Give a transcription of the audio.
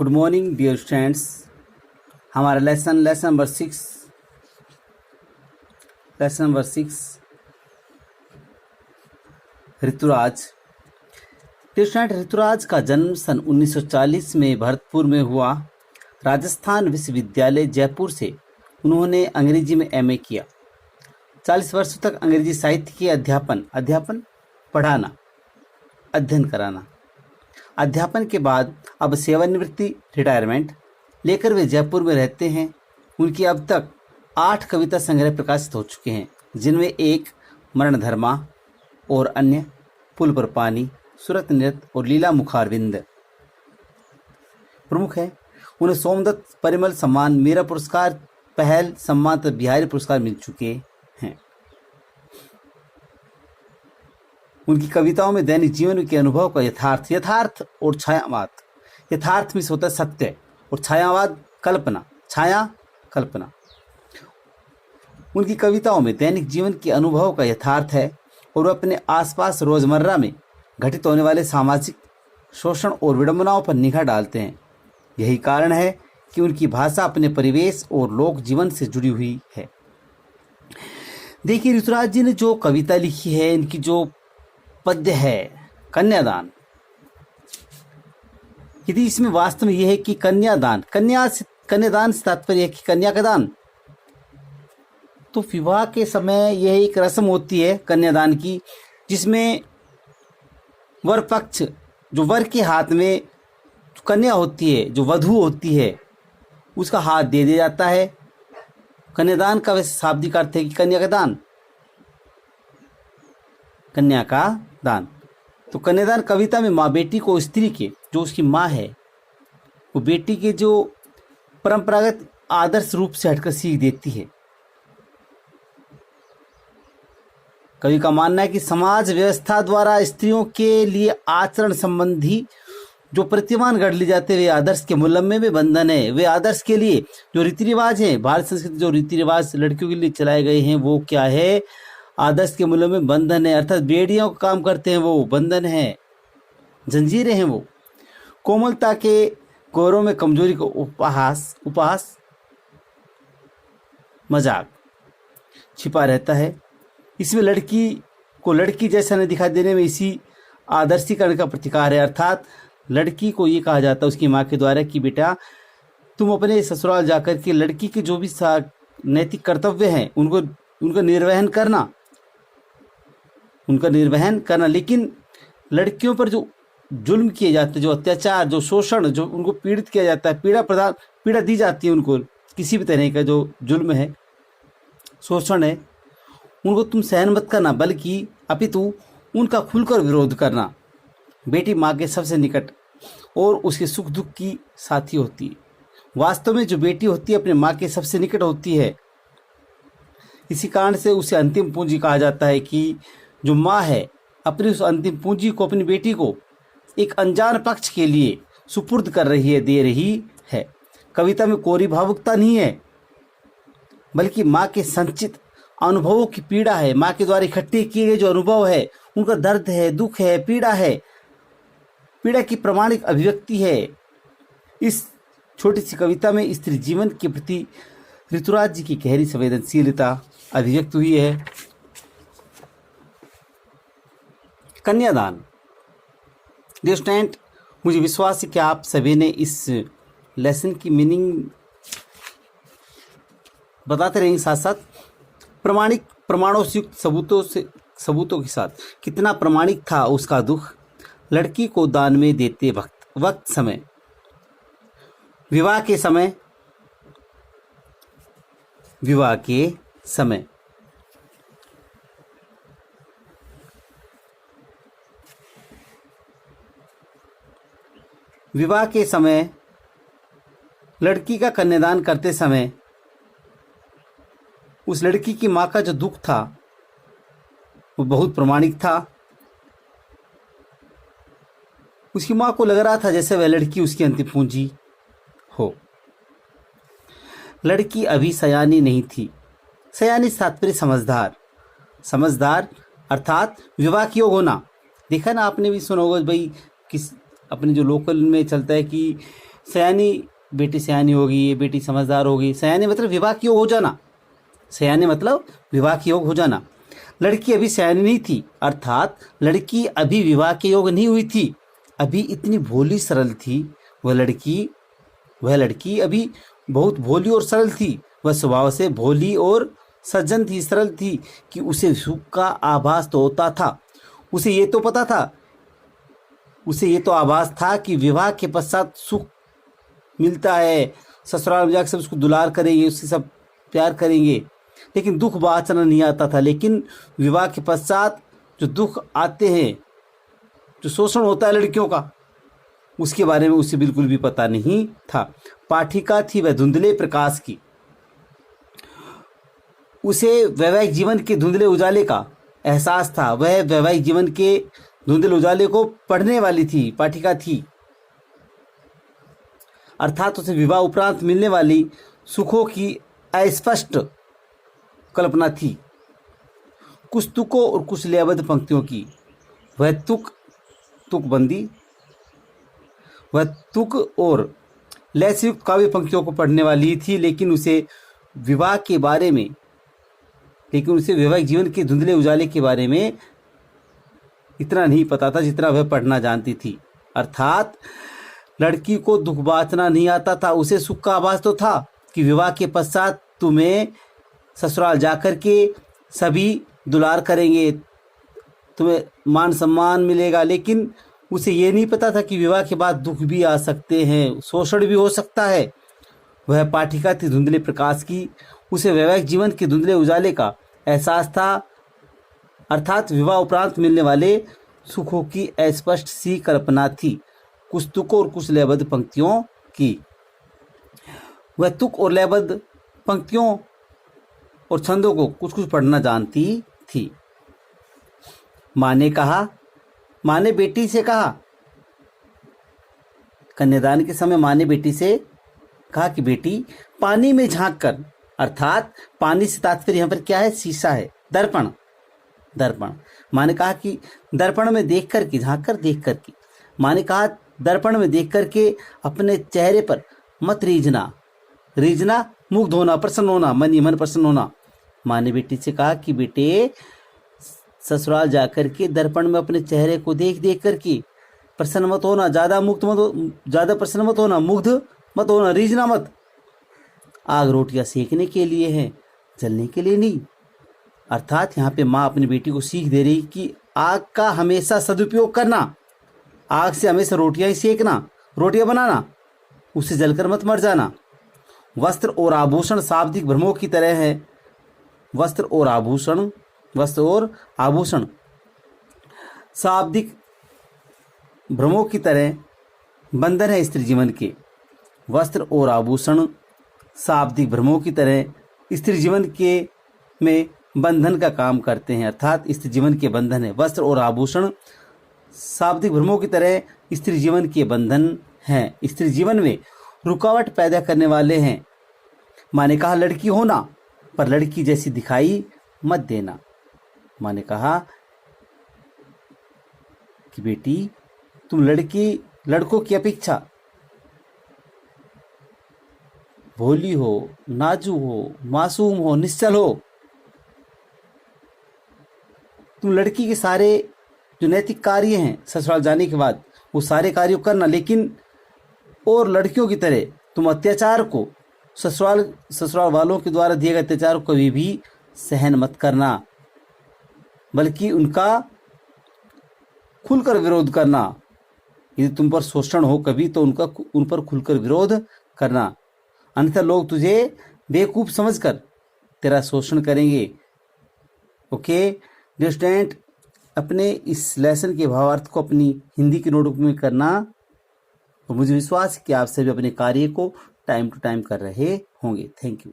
Good morning dear students. हमारा lesson number six Rituraj. Dear student, Rituraj का जन्म सन 1940 में भरतपुर में हुआ। राजस्थान विश्वविद्यालय जयपुर से उन्होंने अंग्रेजी में एमए किया। 40 वर्षों तक अंग्रेजी साहित्य के अध्यापन पढ़ाना, अध्ययन कराना। अध्यापन के बाद अब सेवानिवृत्ति रिटायरमेंट लेकर वे जयपुर में रहते हैं। उनकी अब तक 8 कविता संग्रह प्रकाशित हो चुके हैं, जिनमें एक मरणधर्मा और अन्य पुल पर पानी, सूरत नृत्य और लीला मुखारविंद प्रमुख है। उन्हें सोमदत्त परिमल सम्मान, मीरा पुरस्कार, पहल सम्मान तथा बिहारी पुरस्कार मिल चुके हैं। उनकी कविताओं में दैनिक जीवन के अनुभव का यथार्थ और छायावाद। यथार्थ में होता है सत्य और छायावाद कल्पना। उनकी कविताओं में दैनिक जीवन के अनुभव का यथार्थ है और वह अपने आसपास रोजमर्रा में घटित होने वाले सामाजिक शोषण और विडंबनाओं पर निगाह डालते हैं। यही कारण है कि उनकी भाषा अपने परिवेश और लोक जीवन से जुड़ी हुई है। देखिए, ऋतुराज जी ने जो कविता लिखी है, इनकी जो पद्य है कन्यादान, यदि इसमें वास्तव में यह है कि कन्यादान से तात्पर्य है कि कन्या का दान। तो विवाह के समय यह एक रस्म होती है कन्यादान की, जिसमें वर पक्ष, जो वर के हाथ में कन्या होती है, जो वधू होती है, उसका हाथ दे दिया जाता है। कन्यादान का वैसे शाब्दिक अर्थ है कि कन्या का दान। तो कन्यादान कविता में माँ बेटी को स्त्री के, जो उसकी माँ है, वो बेटी के जो परंपरागत आदर्श रूप से हटकर सीख देती है। कवि का मानना है कि समाज व्यवस्था द्वारा स्त्रियों के लिए आचरण संबंधी जो प्रतिमान गढ़ लिए जाते वे आदर्श के मुलम्मे में बंधन है। वे आदर्श के लिए जो रीति रिवाज हैं, भारत संस्कृति जो रीति रिवाज लड़कियों के लिए चलाए गए हैं, वो क्या है? आदर्श के मूल्यों में बंधन है, अर्थात बेड़ियों का काम करते हैं, वो बंधन है, जंजीरें हैं। वो कोमलता के गौरव में कमजोरी को उपहास मजाक छिपा रहता है। इसमें लड़की को लड़की जैसा न दिखाई देने में इसी आदर्शीकरण का प्रतिकार है। अर्थात लड़की को ये कहा जाता है उसकी माँ के द्वारा कि बेटा, तुम अपने ससुराल जाकर के लड़की के जो भी नैतिक कर्तव्य हैं उनका निर्वहन करना। लेकिन लड़कियों पर जो जुल्म किए जाते हैं, जो अत्याचार, जो शोषण, जो उनको पीड़ित किया जाता है, पीड़ा दी जाती है, उनको किसी भी तरह का जो जुल्म है, शोषण है, उनको तुम सहन मत करना, बल्कि अपितु उनका खुलकर विरोध करना। बेटी माँ के सबसे निकट और उसके सुख दुख की साथी होती है। वास्तव में जो बेटी होती है अपने माँ के सबसे निकट होती है। इसी कारण से उसे अंतिम पूंजी कहा जाता है कि जो माँ है अपनी उस अंतिम पूंजी को, अपनी बेटी को एक अनजान पक्ष के लिए सुपुर्द दे रही है। कविता में कोरी भावुकता नहीं है, बल्कि माँ के संचित अनुभवों की पीड़ा है। माँ के द्वारा इकट्ठे किए गए जो अनुभव है, उनका दर्द है, दुख है, पीड़ा है, पीड़ा की प्रामाणिक अभिव्यक्ति है। इस छोटी सी कविता में स्त्री जीवन के प्रति ऋतुराज जी की गहरी संवेदनशीलता अभिव्यक्त हुई है। कन्यादान। डियर स्टूडेंट, मुझे विश्वास है कि आप सभी ने इस लेसन की मीनिंग बताते रहेंगे, साथ साथ प्रमाणों से युक्त सबूतों के साथ। कितना प्रामाणिक था उसका दुख लड़की को दान में देते वक्त समय। विवाह के समय लड़की का कन्यादान करते समय उस लड़की की माँ का जो दुख था वो बहुत प्रामाणिक था। उसकी माँ को लग रहा था जैसे वह लड़की उसकी अंतिम पूंजी हो। लड़की अभी सयानी नहीं थी। सयानी तात्पर्य समझदार अर्थात विवाह की योग होना। देखा ना आपने भी सुना होगा भाई, किस अपने जो लोकल में चलता है कि सयानी, बेटी सयानी होगी, ये बेटी समझदार होगी। सयानी मतलब विवाह की योग हो जाना, सयानी मतलब विवाह की योग हो जाना। लड़की अभी सयानी नहीं थी, अर्थात लड़की अभी विवाह के योग नहीं हुई थी। अभी इतनी भोली सरल थी वह लड़की अभी बहुत भोली और सरल थी। वह स्वभाव से भोली और सज्जन थी, सरल थी कि उसे सुख का आभास तो होता था। उसे ये तो आभास था कि विवाह के पश्चात सुख मिलता है, ससुराल में जाकर सब उसको दुलार करेंगे, उससे सब प्यार करेंगे, लेकिन दुख बाँचना नहीं आता था। लेकिन विवाह के पश्चात जो दुख आते हैं, जो शोषण होता है लड़कियों का, उसके बारे में उसे बिल्कुल भी पता नहीं था। पाठिका थी वह धुंधले प्रकाश की, उसे वैवाहिक जीवन के धुंधले उजाले का एहसास था। वह वैवाहिक जीवन के धुंधले उजाले को पढ़ने वाली थी, पाठिका थी, अर्थात उसे विवाह उपरांत मिलने वाली सुखों की अस्पष्ट कल्पना थी। कुछ तुकों और कुछ लयबद्ध पंक्तियों की वह तुक और लय से युक्त काव्य पंक्तियों को पढ़ने वाली थी, लेकिन उसे वैवाहिक जीवन के धुंधले उजाले के बारे में इतना नहीं पता था जितना वह पढ़ना जानती थी। अर्थात लड़की को दुख बाँचना नहीं आता था। उसे सुख का आभास तो था कि विवाह के पश्चात तुम्हें ससुराल जाकर के सभी दुलार करेंगे, तुम्हें मान सम्मान मिलेगा, लेकिन उसे ये नहीं पता था कि विवाह के बाद दुख भी आ सकते हैं, शोषण भी हो सकता है। वह पाठिका थी धुंधले प्रकाश की, उसे वैवाहिक जीवन के धुंधले उजाले का एहसास था, अर्थात विवाह उपरांत मिलने वाले सुखों की अस्पष्ट सी कल्पना थी। कुछ तुकों और कुछ लयबद्ध पंक्तियों की वह तुक और लयबद्ध पंक्तियों और छंदों को कुछ कुछ पढ़ना जानती थी। माँ ने बेटी से कहा, कन्यादान के समय माँ ने बेटी से कहा कि बेटी पानी में झांक कर, अर्थात पानी से तात्पर्य यहाँ पर क्या है, शीशा है, दर्पण। माँ ने कहा कि दर्पण में देख कर के, झांक कर देख कर के, माँ ने कहा दर्पण में देख कर के अपने चेहरे पर मत रीझना मुग्ध होना, प्रसन्न होना, मन ही मन प्रसन्न होना। माँ ने बेटी से कहा कि बेटे ससुराल जाकर के दर्पण में अपने चेहरे को देख कर के प्रसन्न मत होना, ज़्यादा प्रसन्न मत होना, मुग्ध मत होना, रीझना मत। आग रोटियां सेकने के लिए है, जलने के लिए नहीं। अर्थात यहाँ पे माँ अपनी बेटी को सीख दे रही कि आग का हमेशा सदुपयोग करना, आग से हमेशा रोटियां ही सेकना, रोटियां बनाना, उससे जलकर मत मर जाना। वस्त्र और आभूषण शाब्दिक भ्रमों की तरह है। वस्त्र और आभूषण शाब्दिक भ्रमों की तरह बंधन है स्त्री जीवन के। वस्त्र और आभूषण शाब्दिक भ्रमों की तरह स्त्री जीवन के में बंधन का काम करते हैं, अर्थात स्त्री जीवन के बंधन है। वस्त्र और आभूषण शाब्दिक भ्रमों की तरह स्त्री जीवन के बंधन हैं, स्त्री जीवन में रुकावट पैदा करने वाले हैं। माँ ने कहा लड़की होना, पर लड़की जैसी दिखाई मत देना। माँ ने कहा कि बेटी तुम लड़कों की अपेक्षा भोली हो, नाजू हो, मासूम हो, निश्चल हो। तुम लड़की के सारे जो नैतिक कार्य हैं ससुराल जाने के बाद वो सारे कार्य करना, लेकिन और लड़कियों की तरह तुम अत्याचार को, ससुराल वालों के द्वारा दिए गए अत्याचार को कभी भी सहन मत करना, बल्कि उनका खुलकर विरोध करना। यदि तुम पर शोषण हो कभी तो उन पर खुलकर विरोध करना, अन्यथा लोग तुझे बेवकूफ़ समझकर तेरा शोषण करेंगे। ओके डियर स्टूडेंट, अपने इस लेसन के भावार्थ को अपनी हिंदी की नोटबुक में करना, और मुझे विश्वास है कि आप सभी अपने कार्य को टाइम टू टाइम कर रहे होंगे। Thank you.